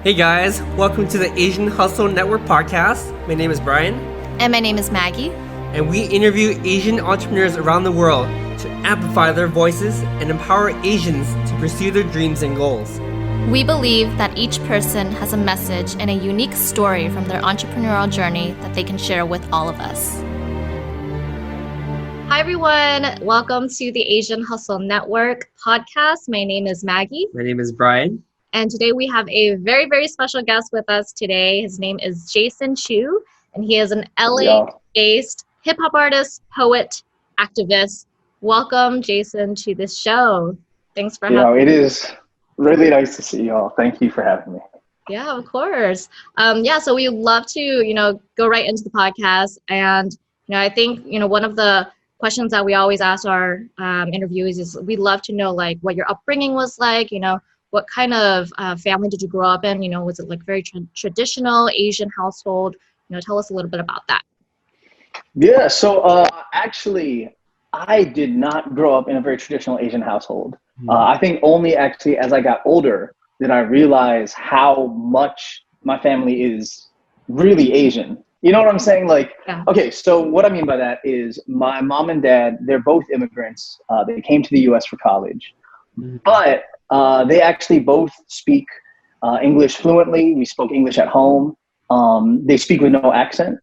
Hey guys, welcome to the Asian Hustle Network podcast. My name is Brian. And my name is Maggie. And we interview Asian entrepreneurs around the world to amplify their voices and empower Asians to pursue their dreams and goals. We believe that each person has a message and a unique story from their entrepreneurial journey that they can share with all of us. Hi everyone, welcome to the Asian Hustle Network podcast. My name is Maggie. My name is Brian. And today we have a very, very special guest with us today. His name is Jason Chu, and he is an LA-based hip-hop artist, poet, activist. Welcome, Jason, to this show. Thanks for having me. It is really nice to see y'all. Thank you for having me. Yeah, of course. So we'd love to, go right into the podcast. And, I think, one of the questions that we always ask our interviewees is we'd love to know, like, what your upbringing was like, what kind of family did you grow up in? Was it like very traditional Asian household? Tell us a little bit about that. Yeah, so actually, I did not grow up in a very traditional Asian household. I think only actually as I got older did I realize how much my family is really Asian. You know what I'm saying? Okay, so what I mean by that is my mom and dad, they're both immigrants. They came to the US for college, but they actually both speak English fluently. We spoke English at home. They speak with no accent.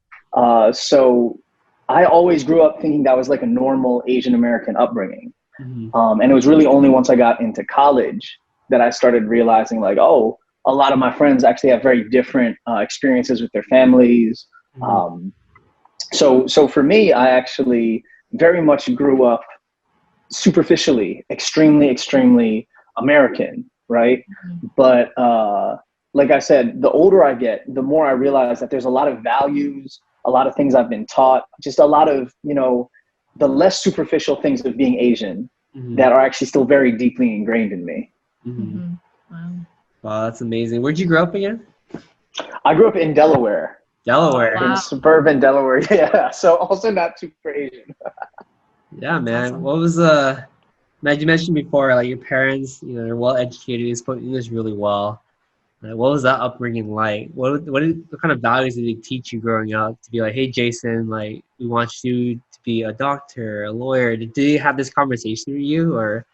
So I always grew up thinking that was like a normal Asian American upbringing. And it was really only once I got into college that I started realizing like, oh, a lot of my friends actually have very different experiences with their families. So for me, I actually very much grew up superficially, extremely American, right? But like I said, the older I get, the more I realize that there's a lot of values, a lot of things I've been taught, just a lot of, the less superficial things of being Asian that are actually still very deeply ingrained in me. Wow, that's amazing. Where'd you grow up again? I grew up in Delaware. In suburban Delaware, yeah. So also not super Asian. Yeah, man. Awesome. What was Matt, you mentioned before, like your parents, they're well educated, they spoke English really well. What was that upbringing like? What kind of values did they teach you growing up to be like, hey, Jason, like we want you to be a doctor, a lawyer? Did they have this conversation with you, or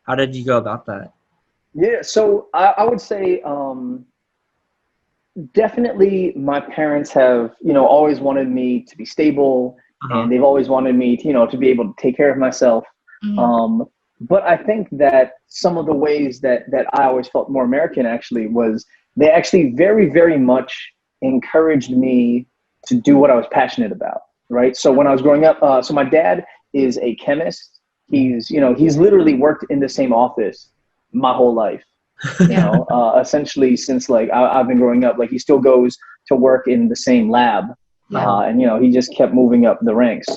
how did you go about that? Yeah, so I would say definitely my parents have, always wanted me to be stable, and they've always wanted me to, to be able to take care of myself. But I think that some of the ways that I always felt more American actually was they actually very, very much encouraged me to do what I was passionate about, right? So when I was growing up, so my dad is a chemist. He's literally worked in the same office my whole life, essentially since like I've been growing up. Like he still goes to work in the same lab, and he just kept moving up the ranks.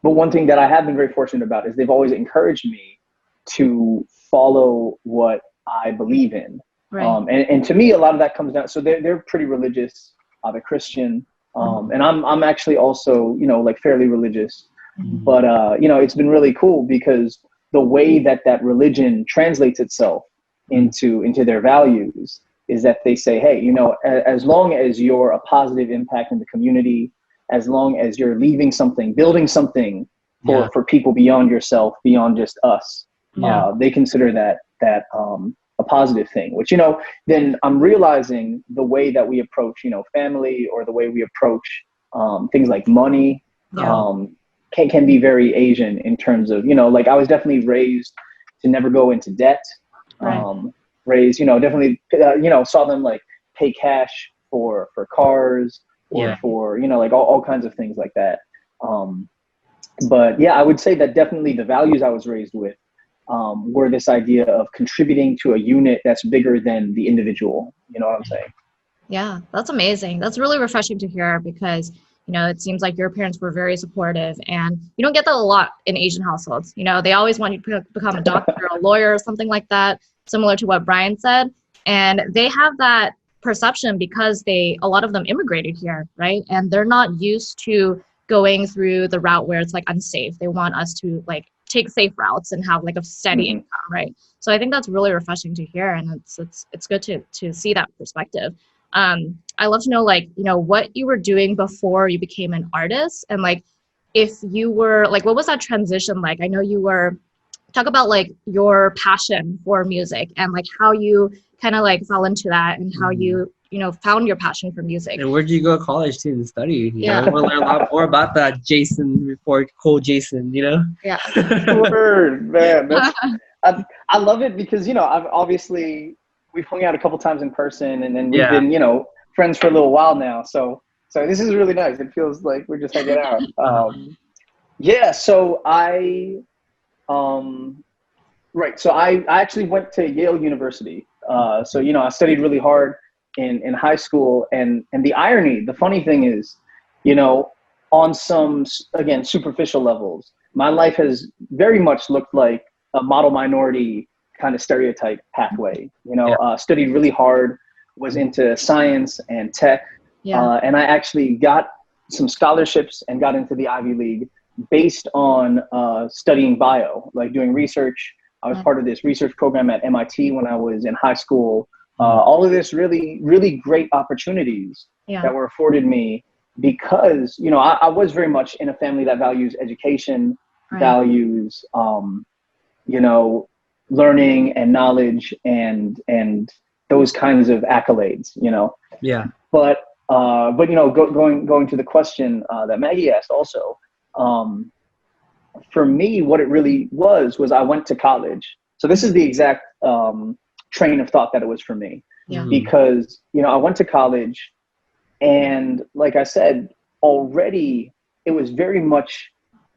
But one thing that I have been very fortunate about is they've always encouraged me to follow what I believe in. Right. And to me, a lot of that comes down. So they're pretty religious. They're Christian. And I'm actually also, like fairly religious. But, it's been really cool because the way that religion translates itself into their values is that they say, hey, as long as you're a positive impact in the community, as long as you're leaving something, building something for people beyond yourself, beyond just us, they consider that a positive thing, which, then I'm realizing the way that we approach, family, or the way we approach things like money can be very Asian in terms of, like I was definitely raised to never go into debt, raised, definitely, saw them like pay cash for cars, or for, like all kinds of things like that. But yeah, I would say that definitely the values I was raised with were this idea of contributing to a unit that's bigger than the individual. You know what I'm saying? Yeah, that's amazing. That's really refreshing to hear because, it seems like your parents were very supportive, and you don't get that a lot in Asian households. They always want you to become a doctor or a lawyer or something like that, similar to what Brian said. And they have that perception because a lot of them immigrated here, right? And they're not used to going through the route where it's like unsafe. They want us to like take safe routes and have like a steady income, right? So I think that's really refreshing to hear, and it's good to see that perspective. I love to know, like, you know, what you were doing before you became an artist, and like if you were like, what was that transition like? I know you were talk about like your passion for music and like how you kind of like fell into that and how you know found your passion for music. And where did you go to college to and study? You Yeah. know, I want to learn a lot more about that Jason before cool Jason, you know? Yeah. Word, man. I love it because, you know, we've hung out a couple times in person, and then we've been, you know, friends for a little while now. So this is really nice. It feels like we're just hanging out. Yeah. So So I actually went to Yale University. So, you know, I studied really hard in high school, and the funny thing is, you know, on some, again, superficial levels, my life has very much looked like a model minority kind of stereotype pathway. You know, studied really hard, was into science and tech, and I actually got some scholarships and got into the Ivy League based on studying bio, like doing research. I was part of this research program at MIT when I was in high school. All of this really, really great opportunities that were afforded me because, you know, I was very much in a family that values education, values, you know, learning and knowledge and those kinds of accolades, you know. Yeah. But you know, going to the question that Maggie asked also, for me, what it really was I went to college. So this is the exact train of thought that it was for me. Yeah. Because, you know, I went to college, and like I said, already it was very much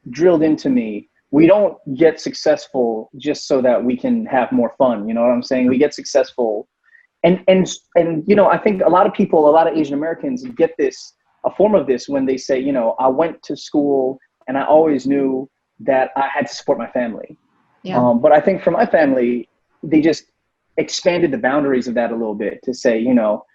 drilled into me. We don't get successful just so that we can have more fun. You know what I'm saying? We get successful. And you know, I think a lot of people, a lot of Asian Americans get a form of this when they say, you know, I went to school and I always knew that I had to support my family. Yeah. But I think for my family, they just expanded the boundaries of that a little bit to say, you know,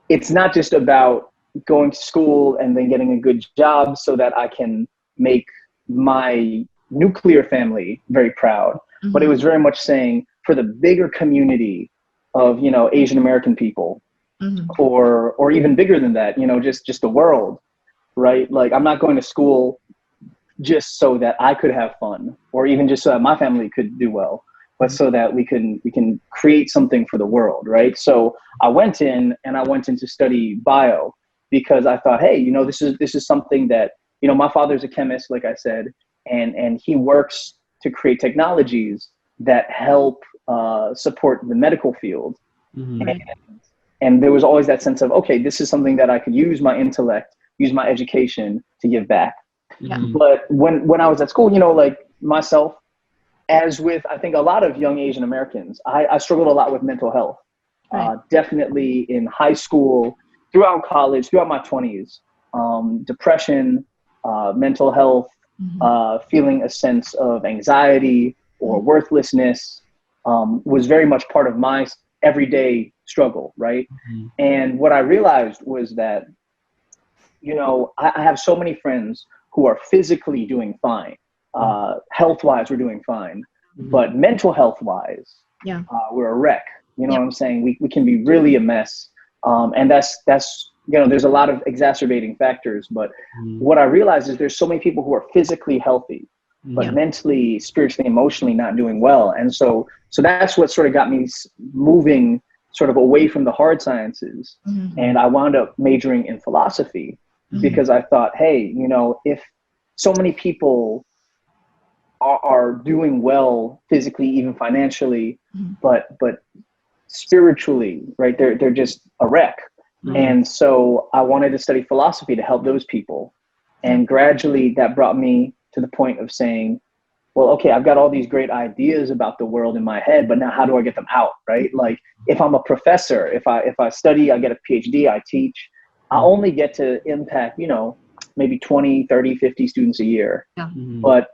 it's not just about going to school and then getting a good job so that I can make my nuclear family very proud. But it was very much saying for the bigger community of, you know, Asian American people, or even bigger than that, you know, just the world, right? Like, I'm not going to school just so that I could have fun, or even just so that my family could do well, but so that we can create something for the world, right? So I went in to study bio because I thought, hey, you know, this is something that, you know, my father's a chemist, like I said, and he works to create technologies that help support the medical field. And there was always that sense of, okay, this is something that I could use my intellect, use my education to give back. But when I was at school, you know, like myself, as with, I think, a lot of young Asian Americans, I struggled a lot with mental health. Definitely in high school, throughout college, throughout my 20s, depression, mental health, feeling a sense of anxiety or worthlessness was very much part of my everyday struggle, right? And what I realized was that, you know, I have so many friends who are physically doing fine, health-wise we're doing fine, but mental health-wise, we're a wreck. You know what I'm saying? We can be really a mess, and that's you know, there's a lot of exacerbating factors. But what I realized is there's so many people who are physically healthy, but mentally, spiritually, emotionally not doing well. And so that's what sort of got me moving sort of away from the hard sciences. And I wound up majoring in philosophy because I thought, hey, you know, if so many people are doing well physically, even financially, but spiritually, right, they're just a wreck. And so I wanted to study philosophy to help those people. And gradually that brought me to the point of saying, well, okay, I've got all these great ideas about the world in my head, but now how do I get them out, right? Like, if I'm a professor, if I study, I get a PhD, I teach, I only get to impact, you know, maybe 20, 30, 50 students a year. But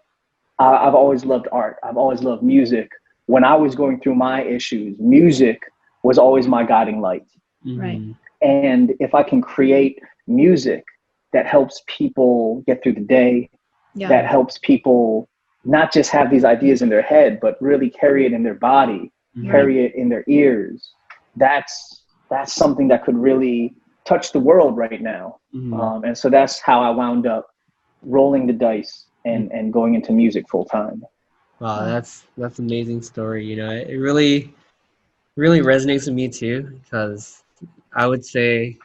I've always loved art. I've always loved music. When I was going through my issues, music was always my guiding light. Right. And if I can create music that helps people get through the day, that helps people not just have these ideas in their head, but really carry it in their body, carry it in their ears. That's something that could really touch the world right now. And so that's how I wound up rolling the dice and going into music full time. Wow, that's an amazing story. You know, it really resonates with me too, because I would say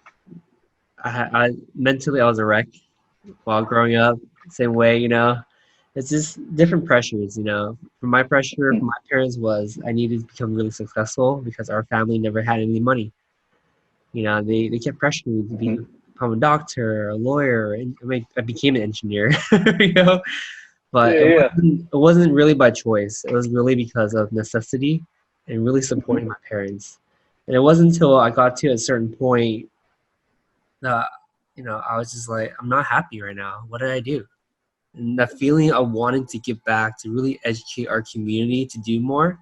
I mentally I was a wreck while growing up. Same way, you know, it's just different pressures. You know, for my pressure from my parents was I needed to become really successful because our family never had any money. You know, they kept pressuring me to become a doctor, a lawyer, and I became an engineer. You know, but it wasn't really by choice. It was really because of necessity and really supporting my parents. And it wasn't until I got to a certain point that, you know, I was just like, I'm not happy right now. What did I do? And that feeling of wanting to give back, to really educate our community to do more,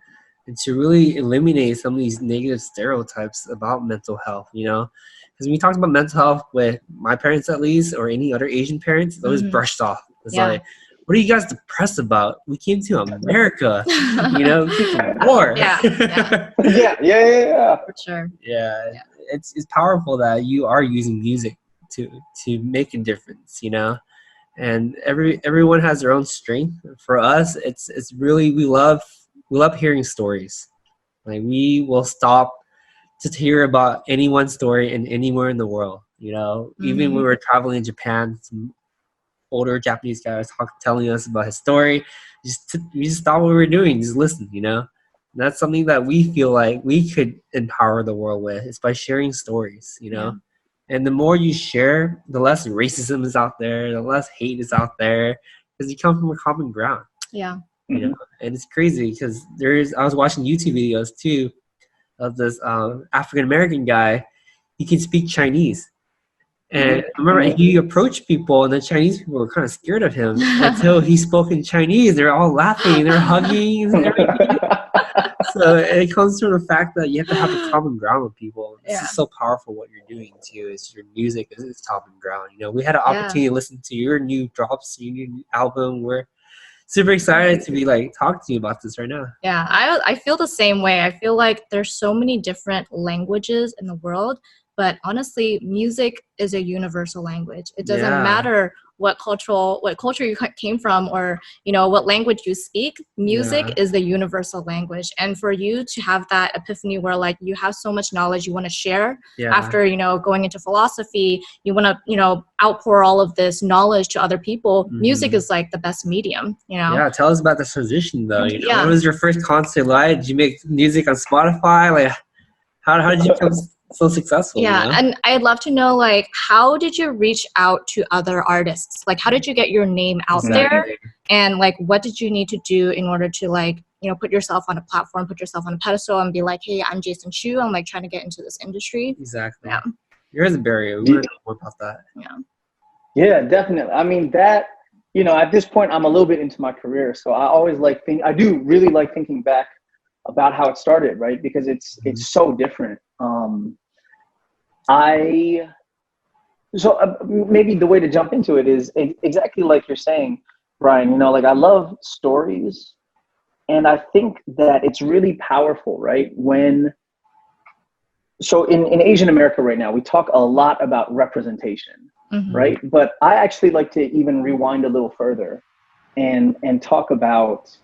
and to really eliminate some of these negative stereotypes about mental health, you know? Because when we talked about mental health with my parents, at least, or any other Asian parents, it's always brushed off. It's like, what are you guys depressed about? We came to America, you know, we came to war. Yeah. For sure. Yeah. It's powerful that you are using music to make a difference, you know? And everyone has their own strength. For us, it's really, we love hearing stories. Like, we will stop to hear about anyone's story in anywhere in the world, you know? Even when we were traveling in Japan, some older Japanese guy was telling us about his story. We just stopped what we were doing, just listen, you know? And that's something that we feel like we could empower the world with, is by sharing stories, you know? And the more you share, the less racism is out there, the less hate is out there, because you come from a common ground. Yeah. You know? And it's crazy because I was watching YouTube videos too of this African American guy. He can speak Chinese. And I remember he approached people, and the Chinese people were kind of scared of him until he spoke in Chinese. They're all laughing, they're hugging, and everything. So it comes from the fact that you have to have a common ground with people. This is so powerful. What you're doing too is your music is common ground. You know, we had an opportunity to listen to your new drops, your new album. We're super excited to be like talking to you about this right now. Yeah, I feel the same way. I feel like there's so many different languages in the world, but honestly, music is a universal language. It doesn't matter what culture you came from, or, you know, what language you speak. Music is the universal language. And for you to have that epiphany where, like, you have so much knowledge you want to share after, you know, going into philosophy, you want to, you know, outpour all of this knowledge to other people. Music is like the best medium, you know? Yeah, tell us about the transition though. You know, what was your first concert like? Did you make music on Spotify? Like, how did you become so successful? Yeah, you know? And I'd love to know, like, how did you reach out to other artists? Like, how did you get your name out there? And, like, what did you need to do in order to, like, you know, put yourself on a platform, put yourself on a pedestal and be like, hey, I'm Jason Chu. I'm, like, trying to get into this industry. Exactly. Yeah. Here's a barrier. We want to know more about that. Yeah, definitely. I mean, that, you know, at this point, I'm a little bit into my career. So I always I do really like thinking back about how it started, right? Because it's so different. Maybe the way to jump into it is exactly like you're saying, Brian. You know, like, I love stories, and I think that it's really powerful, right? So in Asian America right now, we talk a lot about representation, right? But I actually like to even rewind a little further and talk about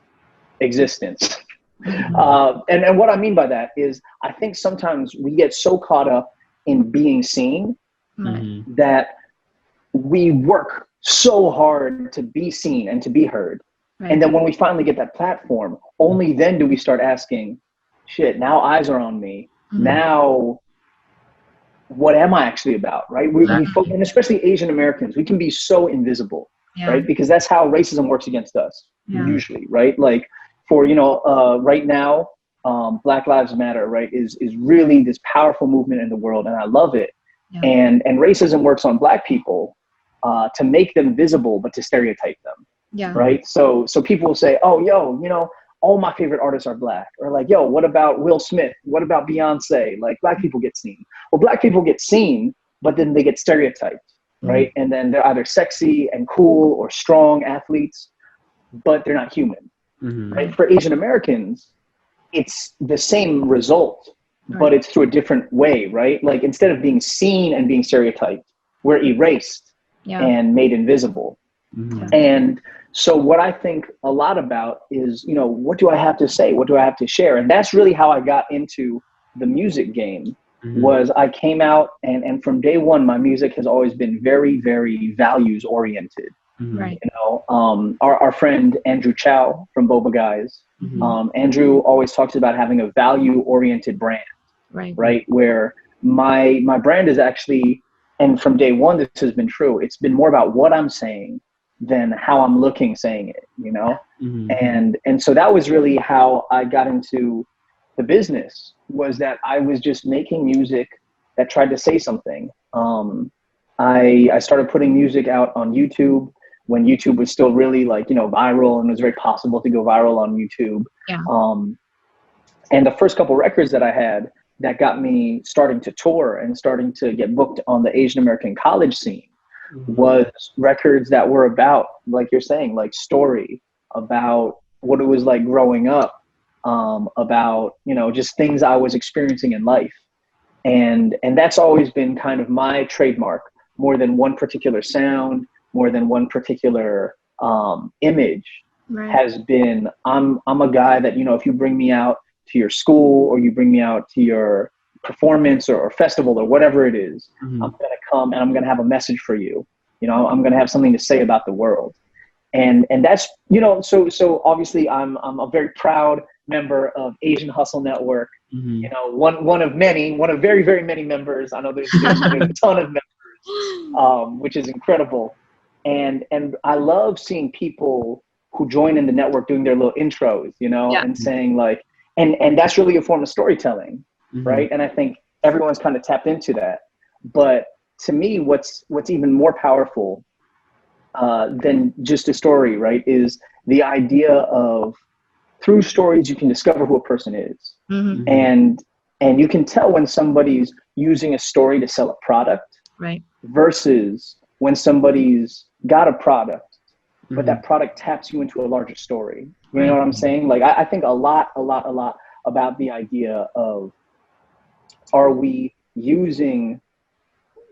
existence. And what I mean by that is, I think sometimes we get so caught up in being seen that we work so hard to be seen and to be heard. And then when we finally get that platform, only then do we start asking, shit, now eyes are on me. Now, what am I actually about, right? And especially Asian Americans, we can be so invisible, right? Because that's how racism works against us, usually, right? Like, for, you know, right now, Black Lives Matter, right, is really this powerful movement in the world, and I love it. And racism works on Black people to make them visible, but to stereotype them, right? So people will say, oh, yo, you know, all my favorite artists are Black, or like, yo, what about Will Smith? What about Beyonce? Like, Black people get seen. Well, Black people get seen, but then they get stereotyped, right? And then they're either sexy and cool or strong athletes. but they're not human. Mm-hmm. Right? For Asian Americans, it's the same result, but it's through a different way, right? Like instead of being seen and being stereotyped, we're erased and made invisible. Mm-hmm. And so what I think a lot about is, you know, what do I have to say? What do I have to share? And that's really how I got into the music game. Mm-hmm. Was I came out and from day one, my music has always been very, very values oriented. Mm-hmm. Right. You know, our friend Andrew Chow from Boba Guys, Mm-hmm. Andrew always talks about having a value oriented brand, right? Where my brand is actually, and from day one, this has been true. It's been more about what I'm saying than how I'm looking saying it, you know? Mm-hmm. And so that was really how I got into the business, was that I was just making music that tried to say something. I started putting music out on YouTube when YouTube was still really like, you know, viral, and it was very possible to go viral on YouTube. Yeah. And the first couple records that I had that got me starting to tour and starting to get booked on the Asian American college scene was records that were about, like you're saying, like story, about what it was like growing up, about, you know, just things I was experiencing in life. And that's always been kind of my trademark, more than one particular sound, more than one particular image. Has been, I'm a guy that, you know, if you bring me out to your school or you bring me out to your performance or festival or whatever it is, I'm going to come and I'm going to have a message for you. You know, I'm going to have something to say about the world. And that's, you know, so obviously I'm a very proud member of Asian Hustle Network. You know, one of very, very many members. I know there's a ton of members, which is incredible. And I love seeing people who join in the network doing their little intros, you know, and saying like, and that's really a form of storytelling, right? And I think everyone's kind of tapped into that. But to me, what's even more powerful than just a story, right, is the idea of, through stories you can discover who a person is. And you can tell when somebody's using a story to sell a product, right, versus when somebody's got a product, but that product taps you into a larger story. You know what I'm saying? Like, I think a lot about the idea of, are we using,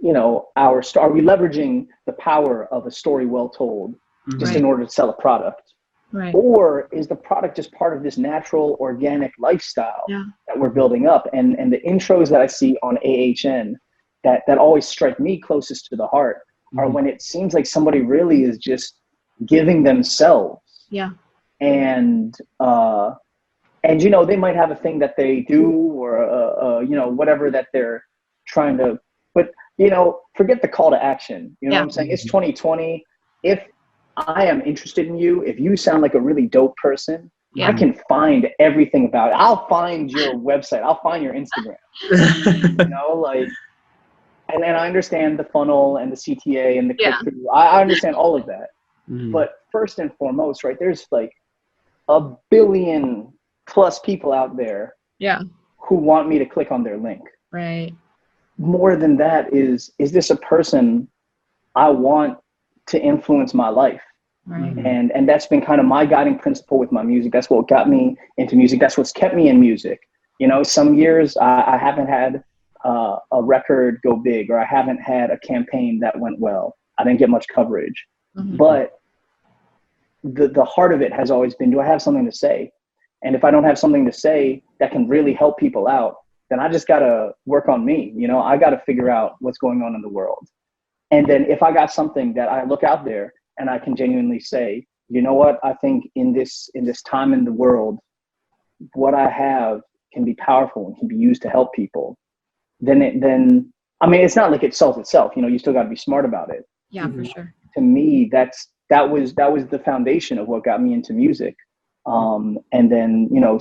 you know, are we leveraging the power of a story well told just in order to sell a product? Right. Or is the product just part of this natural, organic lifestyle that we're building up? And the intros that I see on AHN that always strike me closest to the heart are when it seems like somebody really is just giving themselves. Yeah. And you know, they might have a thing that they do, or you know, whatever that they're trying to, but you know, forget the call to action. You know what I'm saying? It's 2020. If I am interested in you, if you sound like a really dope person, I can find everything about it. I'll find your website. I'll find your Instagram. You know, like, and I understand the funnel and the CTA and the click-through. I understand all of that. But first and foremost, right, there's like 1 billion plus people out there who want me to click on their link. Right. More than that, is this a person I want to influence my life? Right. And that's been kind of my guiding principle with my music. That's what got me into music. That's what's kept me in music. You know, some years I haven't had a record go big, or I haven't had a campaign that went well. I didn't get much coverage. But the heart of it has always been, do I have something to say? And if I don't have something to say that can really help people out, then I just got to work on me. You know, I got to figure out what's going on in the world. And then if I got something that I look out there and I can genuinely say, you know what, I think in this time in the world, what I have can be powerful and can be used to help people, then I mean, it's not like it sells itself. You know, you still got to be smart about it. Yeah, for sure. To me, that was the foundation of what got me into music. And then, you know,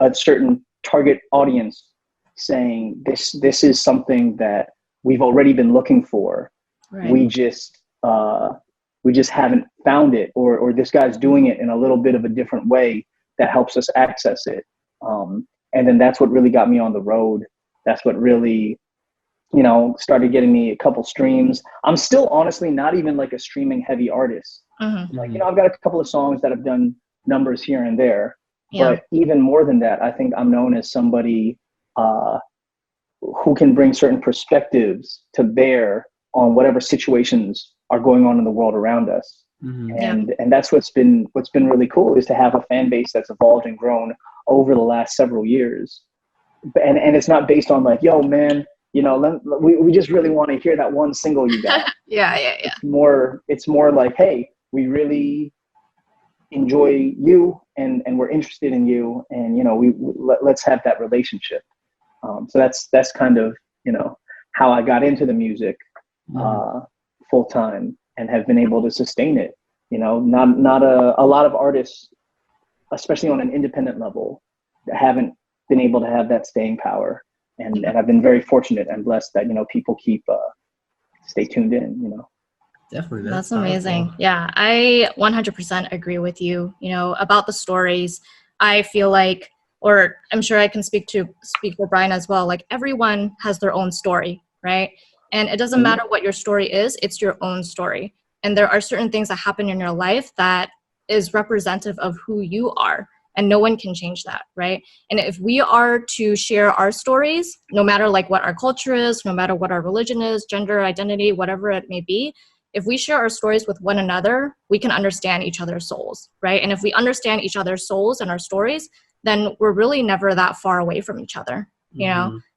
a certain target audience saying, this is something that we've already been looking for. Right. We just haven't found it, or this guy's doing it in a little bit of a different way that helps us access it. And then that's what really got me on the road. That's what really, you know, started getting me a couple streams. I'm still honestly not even like a streaming heavy artist. Like, I've got a couple of songs that have done numbers here and there, but even more than that, I think I'm known as somebody who can bring certain perspectives to bear on whatever situations are going on in the world around us. And that's what's been really cool, is to have a fan base that's evolved and grown over the last several years. And it's not based on like, yo, man, we just really want to hear that one single you got. It's more like, hey, we really enjoy you and we're interested in you, and let's have that relationship. So that's kind of how I got into the music full time, and have been able to sustain it. Not a lot of artists, especially on an independent level, haven't been able to have that staying power, and I've been very fortunate and blessed that people keep stay tuned in. Definitely, that's amazing. Yeah, I 100% agree with you. About the stories. I feel like, or I'm sure I can speak for Brian as well. Like, everyone has their own story, right? And it doesn't matter what your story is; it's your own story. And there are certain things that happen in your life that is representative of who you are, and no one can change that, right? And if we are to share our stories, no matter like what our culture is, no matter what our religion is, gender identity, whatever it may be, if we share our stories with one another, we can understand each other's souls, right? And if we understand each other's souls and our stories, then we're really never that far away from each other.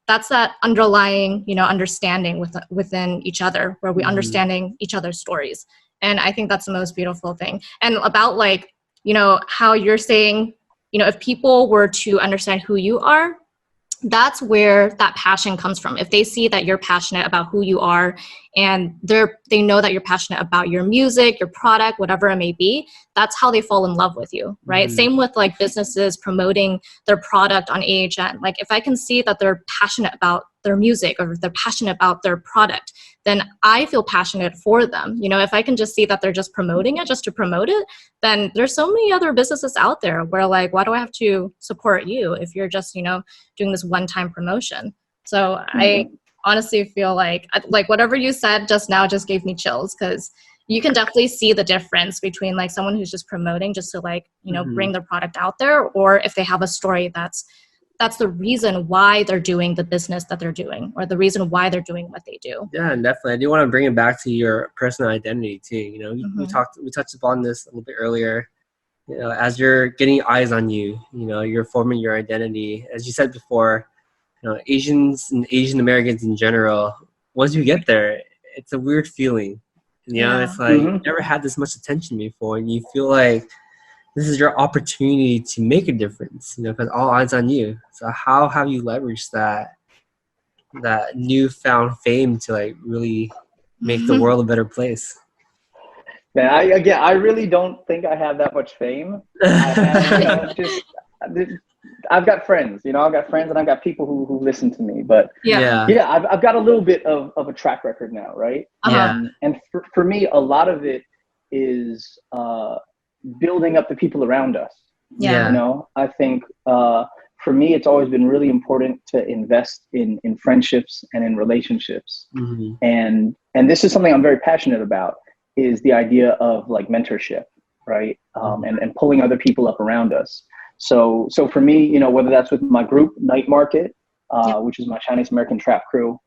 That's that underlying, understanding within each other, where we understanding each other's stories. And I think that's the most beautiful thing. And about like, how you're saying, if people were to understand who you are, that's where that passion comes from. If they see that you're passionate about who you are, and they know that you're passionate about your music, your product, whatever it may be, that's how they fall in love with you, right? Same with like businesses promoting their product on AHN. Like, if I can see that they're passionate about their music, or they're passionate about their product, then I feel passionate for them. If I can just see that they're just promoting it just to promote it, then there's so many other businesses out there where like, why do I have to support you if you're just, doing this one-time promotion? So I honestly feel like whatever you said just now just gave me chills, because you can definitely see the difference between like someone who's just promoting just to like, bring their product out there, or if they have a story that's the reason why they're doing the business that they're doing, or the reason why they're doing what they do. Yeah, and definitely. I do want to bring it back to your personal identity too. We touched upon this a little bit earlier. As you're getting eyes on you, you're forming your identity. As you said before, Asians and Asian Americans in general, once you get there, it's a weird feeling. It's like you never had this much attention before, and you feel like this is your opportunity to make a difference, because all eyes on you. So how have you leveraged that newfound fame to like really make the world a better place? Man, I really don't think I have that much fame. I've got friends, and I've got people who listen to me, but I've got a little bit of a track record now, right? And for me, a lot of it is building up the people around us. I think for me, it's always been really important to invest in friendships and in relationships. And this is something I'm very passionate about, is the idea of like mentorship, right? And pulling other people up around us. So for me, whether that's with my group Night Market, which is my Chinese American trap crew,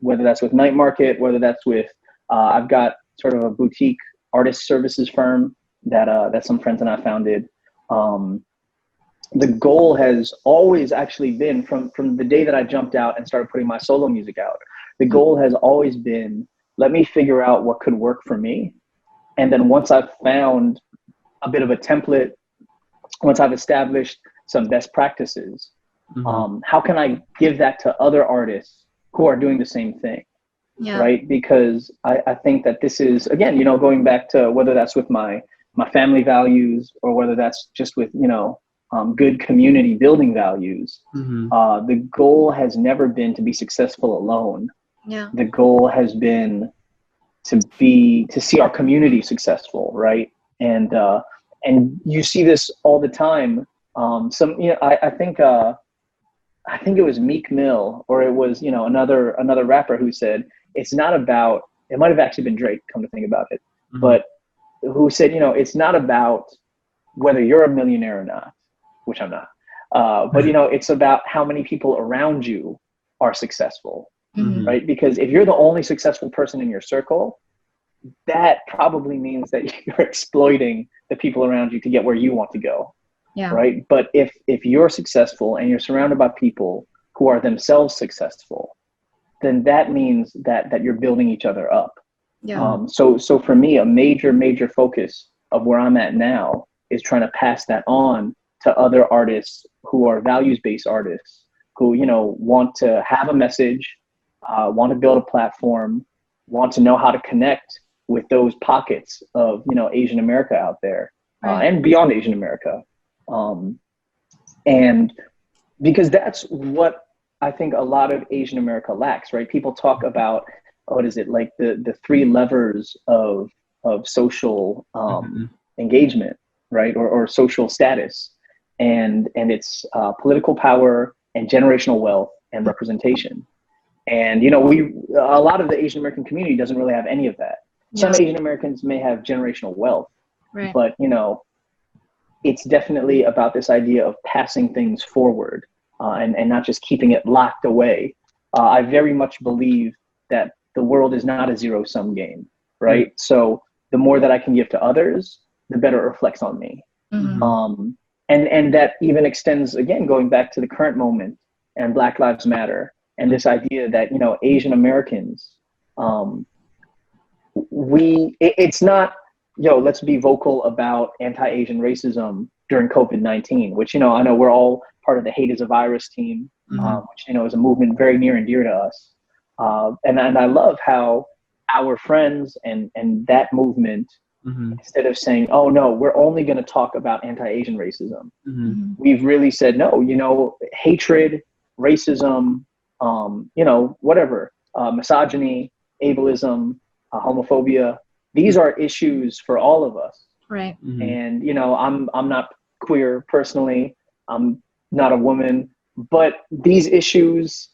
whether that's with Night Market, whether that's with I've got sort of a boutique artist services firm that some friends and I founded. The goal has always actually been from the day that I jumped out and started putting my solo music out. The goal has always been, let me figure out what could work for me. And then once I've found a bit of a template, once I've established some best practices, how can I give that to other artists who are doing the same thing? Right? Because I think that this is, again, going back to whether that's with my family values, or whether that's just with, good community building values. The goal has never been to be successful alone. The goal has been to see our community successful, right? And you see this all the time. I think it was Meek Mill, or it was, another rapper who said, it's not about, it might have actually been Drake, come to think about it, but who said, you know, it's not about whether you're a millionaire or not, which I'm not. But, you know, it's about how many people around you are successful, right? Because if you're the only successful person in your circle, that probably means that you're exploiting the people around you to get where you want to go, right? But if you're successful and you're surrounded by people who are themselves successful, then that means that you're building each other up. So for me, a major focus of where I'm at now is trying to pass that on to other artists who are values-based artists who, you know, want to have a message, want to build a platform, want to know how to connect with those pockets of, you know, Asian America out there, and beyond Asian America. And because that's what I think a lot of Asian America lacks, right? People talk about, what is it, like the three levers of social engagement, right? Or social status. And it's political power and generational wealth and representation. And, you know, a lot of the Asian American community doesn't really have any of that. Some Asian Americans may have generational wealth, but, you know, it's definitely about this idea of passing things forward and not just keeping it locked away. I very much believe that the world is not a zero-sum game, right? So the more that I can give to others, the better it reflects on me. And that even extends, again, going back to the current moment and Black Lives Matter and this idea that, you know, Asian Americans, it's not, let's be vocal about anti-Asian racism during COVID-19, which, you know, I know we're all part of the Hate is a Virus team, which, you know, is a movement very near and dear to us. And I love how our friends and that movement, instead of saying, oh no, we're only going to talk about anti-Asian racism, we've really said, no, you know, hatred, racism, you know, whatever, misogyny, ableism, homophobia, these are issues for all of us. Right. And, you know, I'm not queer personally, I'm not a woman, but these issues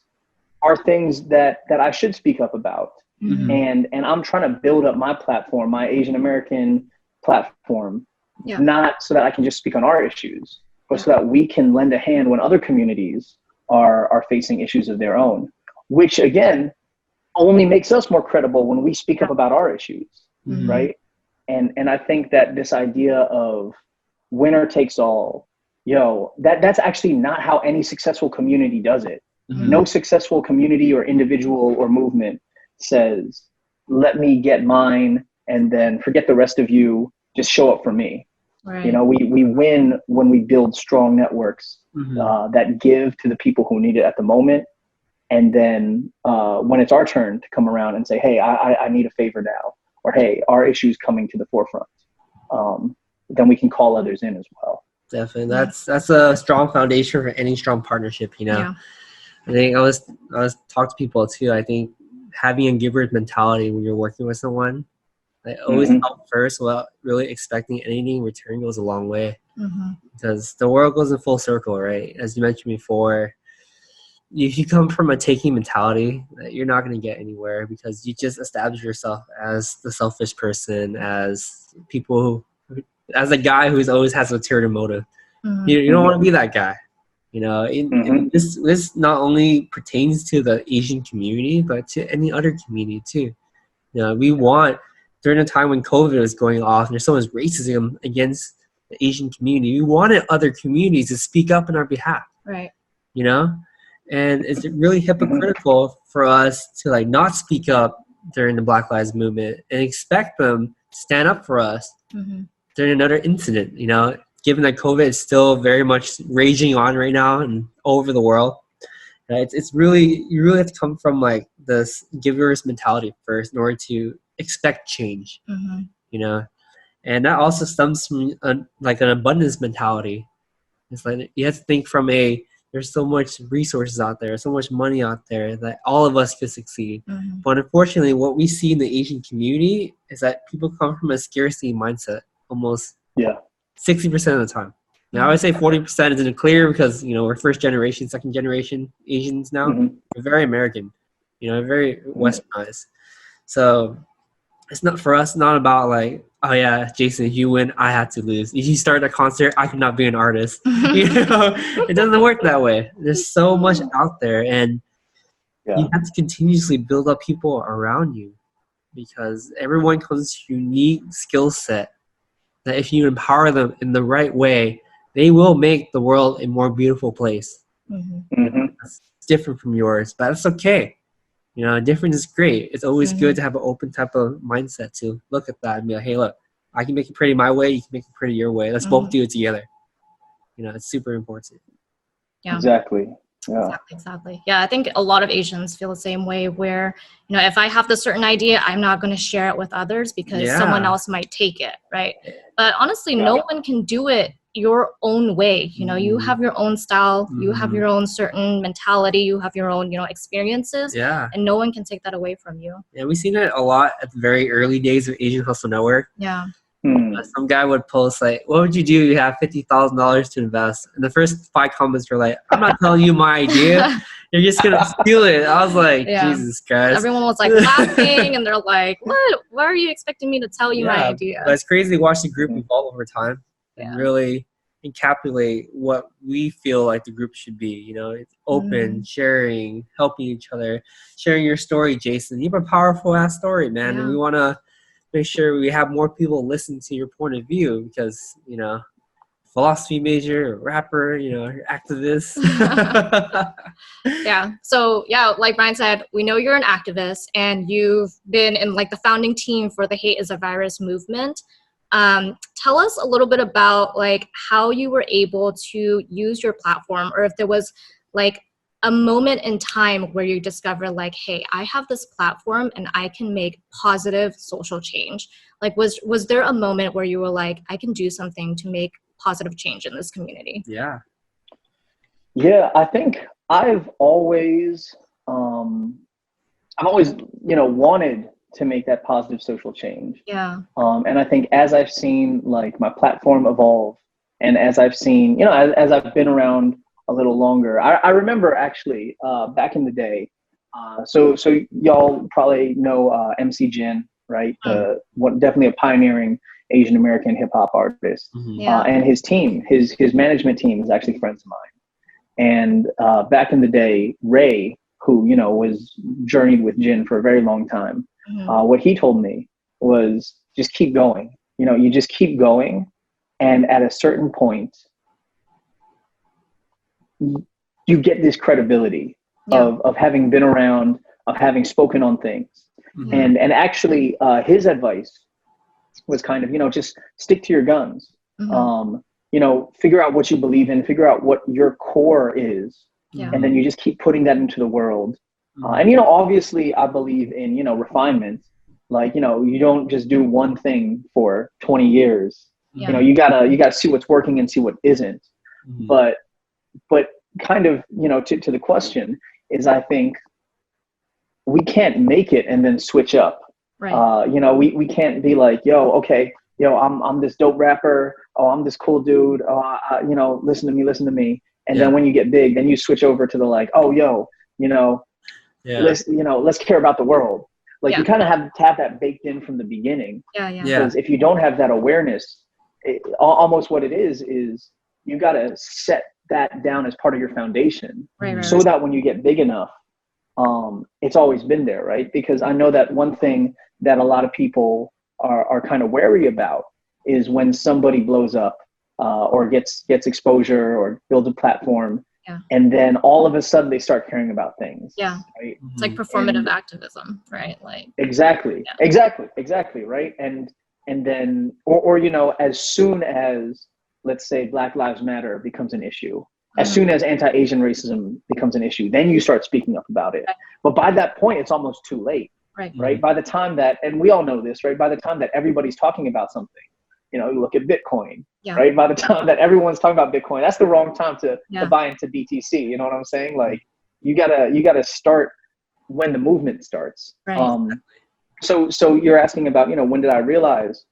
are things that I should speak up about. And I'm trying to build up my platform, my Asian American platform, not so that I can just speak on our issues, but so that we can lend a hand when other communities are facing issues of their own, which again, only makes us more credible when we speak up about our issues, right? And I think that this idea of winner takes all, that's actually not how any successful community does it. No successful community or individual or movement says, let me get mine and then forget the rest of you, just show up for me. Right. You know, we win when we build strong networks that give to the people who need it at the moment. And then when it's our turn to come around and say, hey, I need a favor now, or hey, our issue's coming to the forefront, then we can call others in as well. Definitely. That's a strong foundation for any strong partnership, you know. Yeah. I think I was talking to people too. I think having a giver's mentality when you're working with someone, like always help first without really expecting anything in return goes a long way. Because the world goes in full circle, right? As you mentioned before, if you come from a taking mentality, you're not going to get anywhere because you just establish yourself as the selfish person, as as a guy who always has a ulterior motive. You don't want to be that guy. You know, this not only pertains to the Asian community, but to any other community too. You know, we want, during the time when COVID was going off and there's so much racism against the Asian community, we wanted other communities to speak up on our behalf. Right. You know? And it's really hypocritical for us to like not speak up during the Black Lives Movement and expect them to stand up for us during another incident, you know? Given that COVID is still very much raging on right now and all over the world, it's really, you really have to come from like this giver's mentality first in order to expect change, you know? And that also stems from like an abundance mentality. It's like you have to think from there's so much resources out there, so much money out there that all of us could succeed. But unfortunately, what we see in the Asian community is that people come from a scarcity mindset almost 60% of the time. Now, I would say 40% is in the clear because, you know, we're first generation, second generation Asians now. We're very American, you know, very westernized. So it's not, for us, not about like oh yeah, Jason, if you win, I have to lose. If you start a concert, I cannot be an artist. It doesn't work that way. There's so much out there, and you have to continuously build up people around you, because everyone comes with a unique skill set that if you empower them in the right way, they will make the world a more beautiful place. It's different from yours, but it's okay. Different is great. It's always good to have an open type of mindset to look at that and be like, hey, look, I can make it pretty my way. You can make it pretty your way. Let's both do it together. It's super important. Yeah. Exactly. Yeah. Exactly. Yeah, I think a lot of Asians feel the same way where, if I have this certain idea, I'm not going to share it with others because someone else might take it, right? But honestly, no one can do it your own way. You have your own style, you have your own certain mentality, you have your own, experiences, and no one can take that away from you. Yeah, we've seen it a lot at the very early days of Asian Hustle Network. Yeah. Some guy would post like, what would you do if you have $50,000 to invest? And the first 5 comments were like, I'm not telling you my idea. You're just going to steal it. I was like, Jesus Christ. Everyone was like laughing and they're like, what? Why are you expecting me to tell you my idea? But it's crazy to watch the group evolve over time and really encapsulate what we feel like the group should be. It's open, sharing, helping each other, sharing your story, Jason. You have a powerful ass story, man. And we want to make sure we have more people listen to your point of view because, philosophy major, rapper, activist. So, like Brian said, we know you're an activist and you've been in like the founding team for the Hate is a Virus movement. Tell us a little bit about like how you were able to use your platform, or if there was like a moment in time where you discover like, hey, I have this platform and I can make positive social change. Like, was there a moment where you were like, I can do something to make positive change in this community? Yeah, I think I've always wanted to make that positive social change. And I think as I've seen like my platform evolve, and as I've seen, as I've been around a little longer. I remember actually back in the day. So y'all probably know MC Jin, right? Definitely a pioneering Asian American hip hop artist. And his team, his management team is actually friends of mine. And back in the day, Ray, who was journeyed with Jin for a very long time, what he told me was just keep going. You just keep going, and at a certain point, you get this credibility of having been around, of having spoken on things. And actually his advice was kind of, just stick to your guns. Figure out what you believe in, figure out what your core is. And then you just keep putting that into the world. And, obviously I believe in, refinement. Like, you don't just do one thing for 20 years. You gotta see what's working and see what isn't. But kind of, to the question is, I think we can't make it and then switch up. We can't be like, I'm this dope rapper. Oh, I'm this cool dude. Oh, listen to me. And then when you get big, then you switch over to the like, let's care about the world. Like you kind of have to have that baked in from the beginning. Because if you don't have that awareness, almost what it is you got to set that down as part of your foundation, so that when you get big enough, it's always been there, right? Because I know that one thing that a lot of people are kind of wary about is when somebody blows up or gets exposure or builds a platform, and then all of a sudden they start caring about things. Right? It's like performative activism, right? Like exactly, right? And then or as soon as, let's say, Black Lives Matter becomes an issue, as soon as anti-Asian racism becomes an issue, then you start speaking up about it. But by that point, it's almost too late, right? By the time that, and we all know this, right? By the time that everybody's talking about something, you look at Bitcoin, right? By the time that everyone's talking about Bitcoin, that's the wrong time to buy into BTC. You know what I'm saying? Like you gotta start when the movement starts. So you're asking about, when did I realize?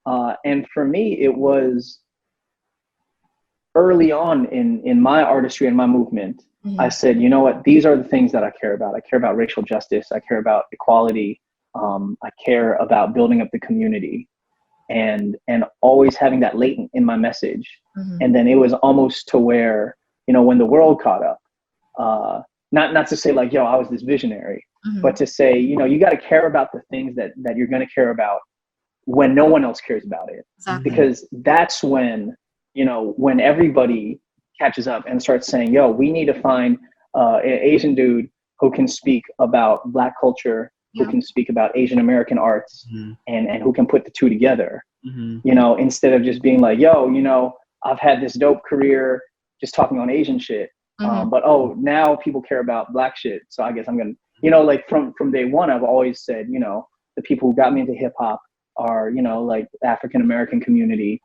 And for me, it was early on in my artistry and my movement. I said, you know what, these are the things that I care about. I care about racial justice. I care about equality. I care about building up the community. and always having that latent in my message. Mm-hmm. And then it was almost to where, you know, when the world caught up, not to say like, yo, I was this visionary, Mm-hmm. but to say, you know, you got to care about the things that you're going to care about when no one else cares about it. Exactly. Because that's when, you know, when everybody catches up and starts saying, yo, we need to find an Asian dude who can speak about Black culture, who can speak about Asian American arts, and who can put the two together, you know, instead of just being like, yo, you know, I've had this dope career just talking on Asian shit. But, oh, now people care about Black shit. So I guess I'm going to, you know, like from day one, I've always said, you know, the people who got me into hip hop are, you know, like the African-American community.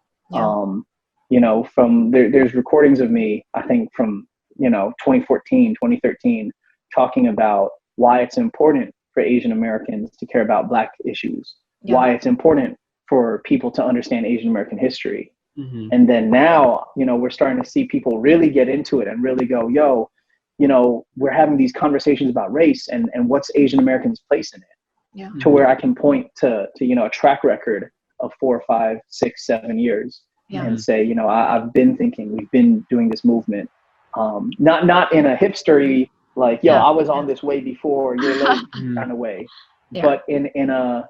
You know, from there's recordings of me, I think from, you know, 2014, 2013, talking about why it's important for Asian Americans to care about Black issues, why it's important for people to understand Asian American history. And then now, you know, we're starting to see people really get into it and really go, yo, you know, we're having these conversations about race and what's Asian Americans' place in it, to where I can point to, you know, a track record of 4, 5, 6, 7 years and say, you know, I've been thinking, we've been doing this movement, not in a hipstery, like, yo, I was on this way before, you're late kind of way, but in a,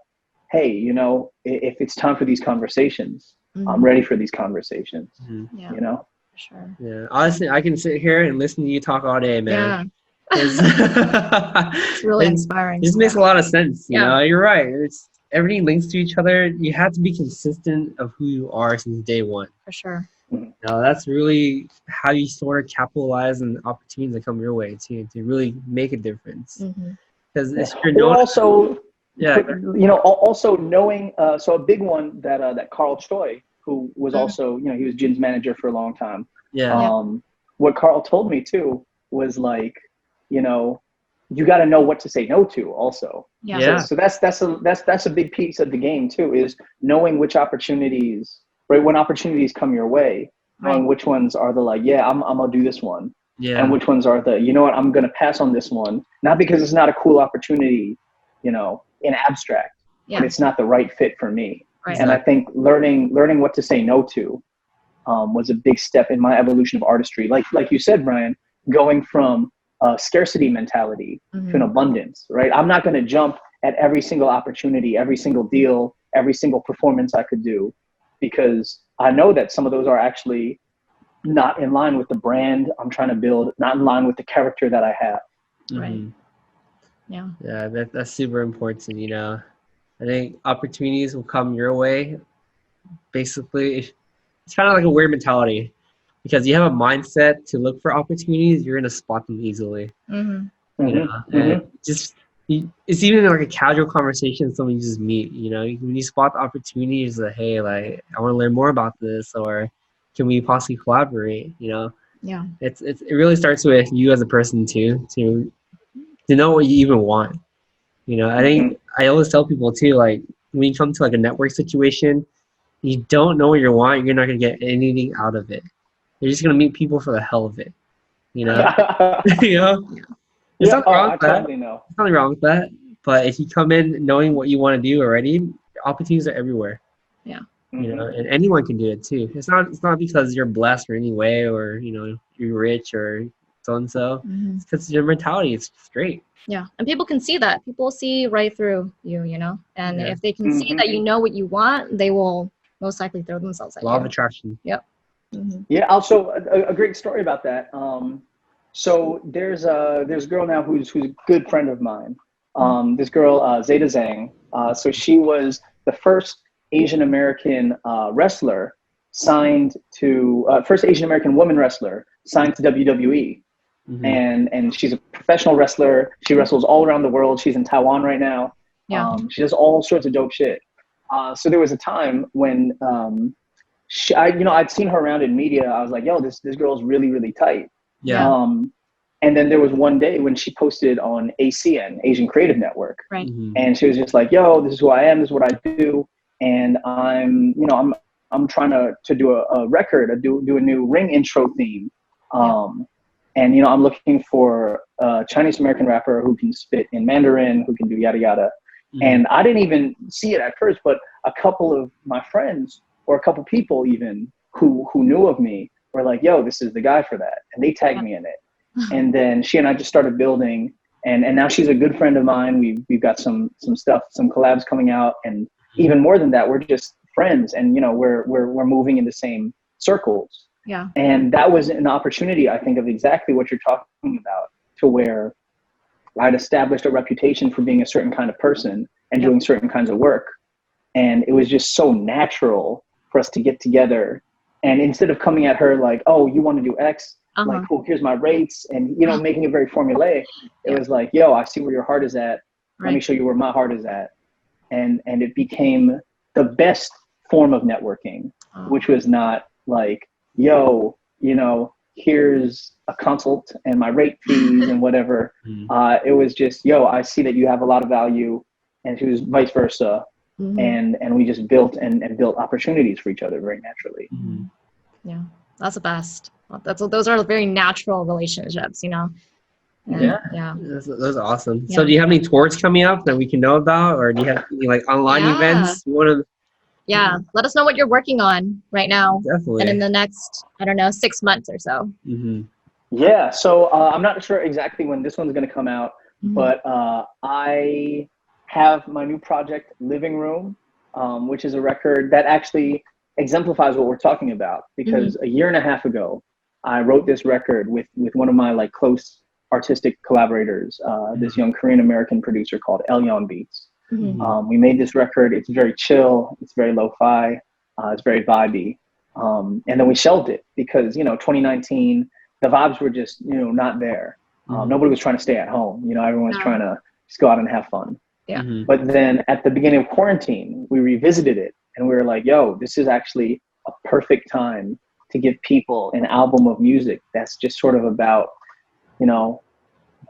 hey, you know, if it's time for these conversations, I'm ready for these conversations, you know? Sure. Yeah, honestly, I can sit here and listen to you talk all day, man. It's really inspiring. This makes a lot of sense. You know, you're right. It's everything links to each other. You have to be consistent of who you are since day one. For sure. You know, that's really how you sort of capitalize on opportunities that come your way to really make a difference. Because if you're known, also, you know, also knowing. So a big one that Carl Choi, who was also, you know, he was Jin's manager for a long time. What Carl told me too was like, you know, you got to know what to say no to also. So that's a big piece of the game too, is knowing which opportunities, right? When opportunities come your way, knowing which ones are the like, I'm gonna do this one. And which ones are the, you know what, I'm going to pass on this one. Not because it's not a cool opportunity, you know, in abstract, but it's not the right fit for me. And I think learning what to say no to was a big step in my evolution of artistry. Like you said, Brian, going from a scarcity mentality to an abundance, right? I'm not going to jump at every single opportunity, every single deal, every single performance I could do, because I know that some of those are actually not in line with the brand I'm trying to build, not in line with the character that I have. Yeah, that's super important. You know, I think opportunities will come your way. Basically, it's kind of like a weird mentality, because you have a mindset to look for opportunities, you're gonna spot them easily. You know, and it's even like a casual conversation with someone you just meet. You know, when you spot the opportunities, like, hey, like, I want to learn more about this, or can we possibly collaborate? You know, it really starts with you as a person too, to know what you even want. You know, I think I always tell people too, like, when you come to like a network situation, you don't know what you want, you're not gonna get anything out of it. You're just gonna meet people for the hell of it. You know, you know. There's nothing wrong with that. There's nothing wrong with that. But if you come in knowing what you want to do already, opportunities are everywhere. You know, and anyone can do it too. It's not because you're blessed in any way, or, you know, you're rich or so and so. It's because your mentality is straight. Yeah, and people can see that. People see right through you, you know. And if they can see that you know what you want, they will most likely throw themselves at you. Law of attraction. Yeah. Also, a great story about that. So there's a girl now who's a good friend of mine. This girl, Zeta Zhang. So she was the first Asian American wrestler signed to first Asian American woman wrestler signed to WWE. And she's a professional wrestler. She wrestles all around the world. She's in Taiwan right now. She does all sorts of dope shit. So there was a time when I'd seen her around in media. I was like, yo, this girl's really, really tight. And then there was one day when she posted on ACN, Asian Creative Network. And she was just like, yo, this is who I am, this is what I do. And I'm trying to do a record, do a new Ring intro theme. And, you know, I'm looking for a Chinese American rapper who can spit in Mandarin, who can do yada, yada. And I didn't even see it at first, but a couple of my friends or a couple people even who knew of me were like, yo, this is the guy for that. And they tagged me in it. And then she and I just started building, and now she's a good friend of mine. We've got some stuff, some collabs coming out, and even more than that, we're just friends, and you know, we're moving in the same circles. Yeah. And that was an opportunity, I think, of exactly what you're talking about, to where I'd established a reputation for being a certain kind of person and doing certain kinds of work. And it was just so natural for us to get together. And instead of coming at her like, oh, you want to do X, like, cool, here's my rates, and, you know, making it very formulaic, it was like, yo, I see where your heart is at. Let me show you where my heart is at. And it became the best form of networking, which was not like, yo, you know, here's a consult and my rate fees and whatever. It was just, yo, I see that you have a lot of value, and it was vice versa. And we just built and built opportunities for each other very naturally. Yeah, that's the best. Those are very natural relationships, you know. And, those are awesome. So do you have any tours coming up that we can know about, or do you have any like online events you want to? Yeah, let us know what you're working on right now. Definitely. And in the next, I don't know, 6 months or so. Yeah, so I'm not sure exactly when this one's going to come out, but I have my new project, Living Room, which is a record that actually exemplifies what we're talking about. Because a year and a half ago, I wrote this record with one of my like close artistic collaborators, this young Korean American producer called Elyon Beats. We made this record. It's very chill. It's very lo-fi. It's very vibey. And then we shelved it because, you know, 2019, the vibes were just, you know, not there. Nobody was trying to stay at home. You know, everyone was trying to just go out and have fun. But then at the beginning of quarantine, we revisited it, and we were like, yo, this is actually a perfect time to give people an album of music that's just sort of about, you know,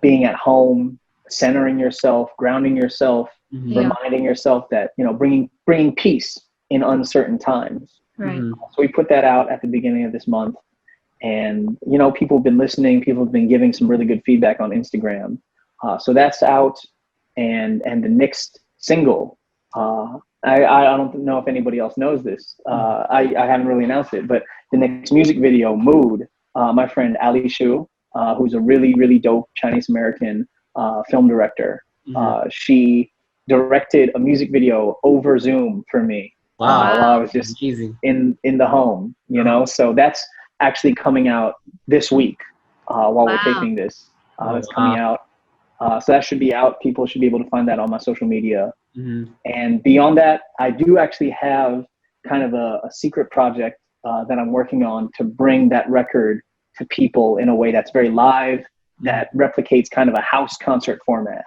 being at home, centering yourself, grounding yourself, reminding yourself that, you know, bringing peace in uncertain times. So we put that out at the beginning of this month, and, you know, people have been listening. People have been giving some really good feedback on Instagram. So that's out. And the next single, I don't know if anybody else knows this. I haven't really announced it, but the next music video, Mood, my friend Ali Shu, who's a really, really dope Chinese American film director. She directed a music video over Zoom for me while I was just in the home, you know? So that's actually coming out this week while we're taping this. It's coming out. So that should be out. People should be able to find that on my social media. And beyond that, I do actually have kind of a secret project that I'm working on to bring that record to people in a way that's very live, that replicates kind of a house concert format.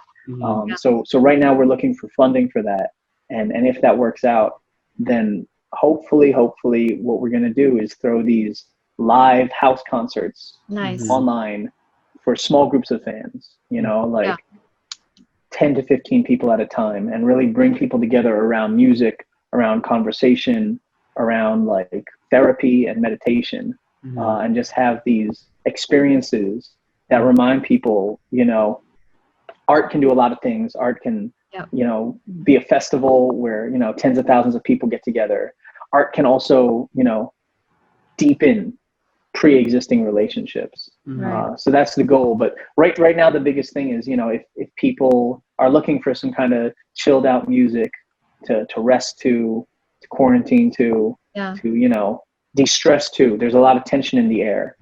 So right now we're looking for funding for that. And if that works out, then hopefully what we're going to do is throw these live house concerts online for small groups of fans, you know, like 10 to 15 people at a time, and really bring people together around music, around conversation, around like therapy and meditation, and just have these experiences that remind people, you know, art can do a lot of things. Art can, you know, be a festival where, you know, tens of thousands of people get together. Art can also, you know, deepen pre-existing relationships. So that's the goal. But right now, the biggest thing is, you know, if people are looking for some kind of chilled out music to rest to quarantine to, you know, de-stress to, there's a lot of tension in the air.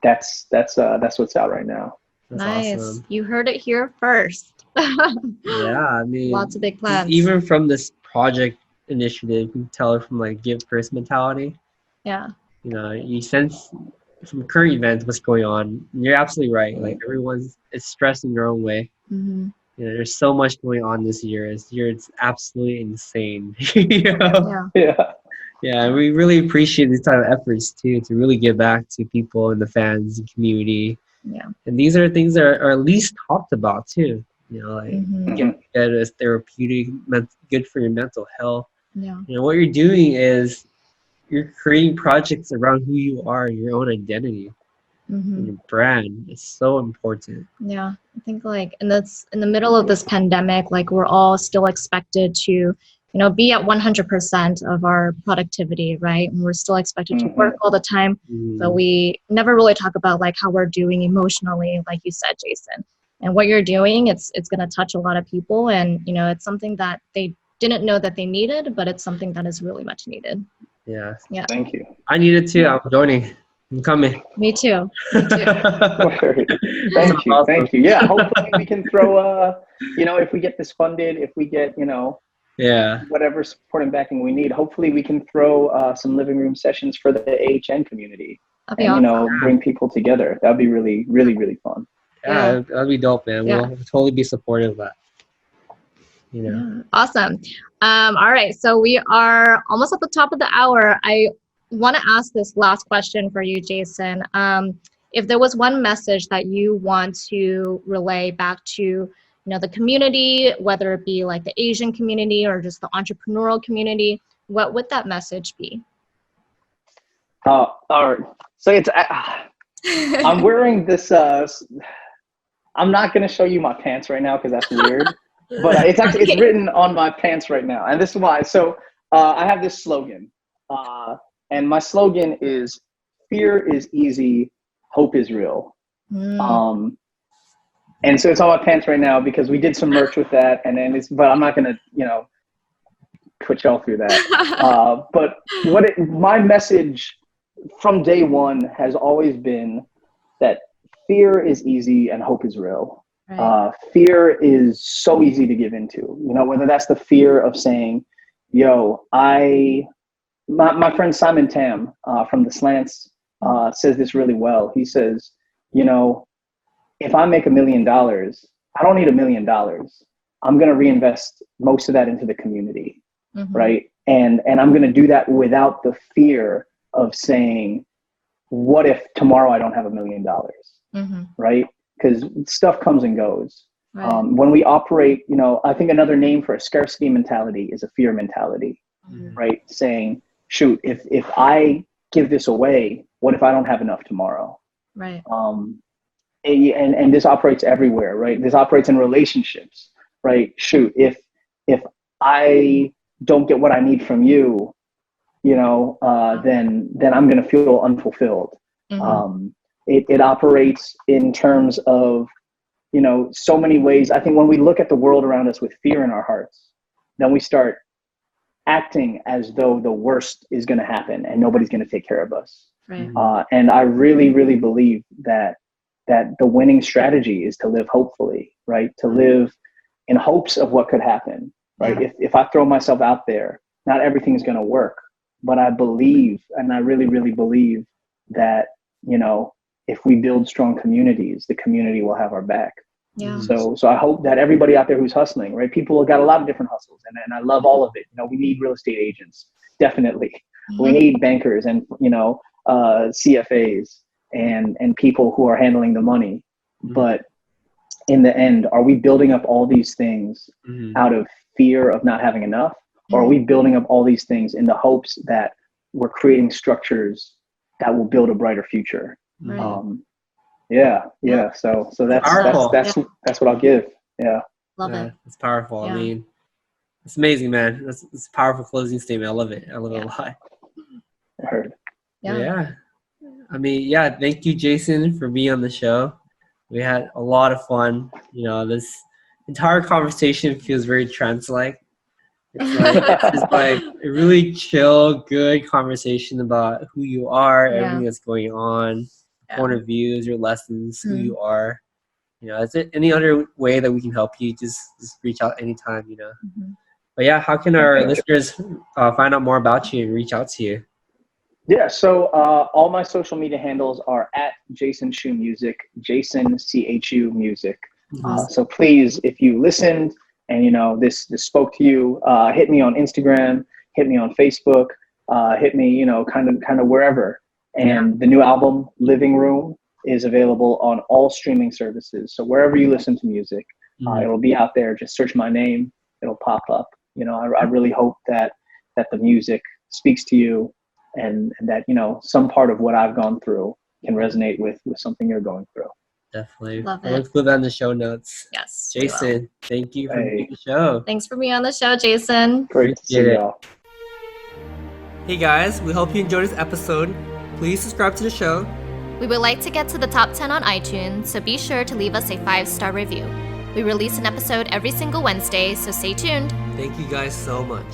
That's what's out right now. That's awesome. You heard it here first. I mean, lots of big plans. Even from this project initiative, you can tell from like give first mentality. You know, you sense from current events what's going on. And you're absolutely right. Like everyone's is stressed in their own way. You know, there's so much going on this year. It's absolutely insane. You know? Yeah, we really appreciate these type of efforts too, to really give back to people and the fans and community. And these are things that are least talked about too. You know, like getting together is therapeutic, good for your mental health. You know, what you're doing is you're creating projects around who you are, your own identity, and your brand. It's so important. think like in the middle of this pandemic, like we're all still expected to, you know, be at 100% of our productivity, right? And we're still expected to work all the time, but we never really talk about like how we're doing emotionally, like you said, Jason. And what you're doing, it's going to touch a lot of people, and you know, it's something that they didn't know that they needed, but it's something that is really much needed. Yeah. Yeah. Thank you. I need it too. I'm joining. I'm coming. Me too. Me too. Thank you. Thank you. Yeah. Hopefully we can throw, you know, if we get this funded, if we get, you know, whatever support and backing we need, hopefully we can throw some living room sessions for the AHN community and, awesome. You know, bring people together. That'd be really, really, really fun. Yeah, that'd be dope, man. We'll totally be supportive of that. You know. Yeah. Awesome. All right. So we are almost at the top of the hour. I want to ask this last question for you, Jason. If there was one message that you want to relay back to, you know, the community, whether it be like the Asian community or just the entrepreneurial community, what would that message be? All right. So it's, I'm wearing this, I'm not going to show you my pants right now because that's weird, but it's actually, it's written on my pants right now. And this is why. So I have this slogan, and my slogan is fear is easy, hope is real. And so it's on my pants right now because we did some merch with that, and then but I'm not going to, you know, put y'all through that. But my message from day one has always been that fear is easy and hope is real. Right. Fear is so easy to give into, you know, whether that's the fear of saying, yo, my friend Simon Tam from the Slants says this really well. He says, you know, if I make $1 million, I don't need $1 million. I'm going to reinvest most of that into the community. Right. And I'm going to do that without the fear of saying, what if tomorrow I don't have $1 million? Right? Because stuff comes and goes. Right. When we operate, you know, I think another name for a scarcity mentality is a fear mentality, right? Saying, shoot, if I give this away, what if I don't have enough tomorrow? Right. And this operates everywhere, right? This operates in relationships, right? Shoot, if I don't get what I need from you, you know, then I'm going to feel unfulfilled. It operates in terms of, you know, so many ways. I think when we look at the world around us with fear in our hearts, then we start acting as though the worst is going to happen and nobody's going to take care of us. Right. And I really, really believe that the winning strategy is to live hopefully, right? To live in hopes of what could happen, right? Yeah. If I throw myself out there, not everything's going to work, but I believe, and I really, really believe that, you know, if we build strong communities, the community will have our back. Yeah. So I hope that everybody out there who's hustling, right? People have got a lot of different hustles, and I love all of it. You know, we need real estate agents, definitely. We need bankers and, you know, CFAs and people who are handling the money. But in the end, are we building up all these things out of fear of not having enough? Or are we building up all these things in the hopes that we're creating structures that will build a brighter future? Right. So that's what I'll give. Yeah. Love it. It's powerful. Yeah. I mean, it's amazing, man. It's a powerful closing statement. I love it. I love it a lot. I heard. Yeah. I mean, thank you, Jason, for being on the show. We had a lot of fun. You know, this entire conversation feels very trance-like. It's like a really chill, good conversation about who you are, everything that's going on, point of views, your lessons, who you are. You know, is there any other way that we can help you? Just reach out anytime, you know. But how can our listeners find out more about you and reach out to you? Yeah, so all my social media handles are at Jason Chu Music, Jason CHU Music. So please, if you listened and you know this spoke to you, hit me on Instagram, hit me on Facebook, hit me, you know, kind of wherever. And the new album, Living Room, is available on all streaming services. So wherever you listen to music, it'll be out there. Just search my name, it'll pop up. You know, I really hope that the music speaks to you, and that, you know, some part of what I've gone through can resonate with something you're going through. Definitely. Love We'll it. include that in the show notes. Yes. we will. Jason, thank you for being the show. Thanks for being on the show, Jason. Great to see y'all. Hey guys, we hope you enjoyed this episode. Please subscribe to the show. We would like to get to the top 10 on iTunes, so be sure to leave us a 5-star review. We release an episode every single Wednesday, so stay tuned. Thank you guys so much.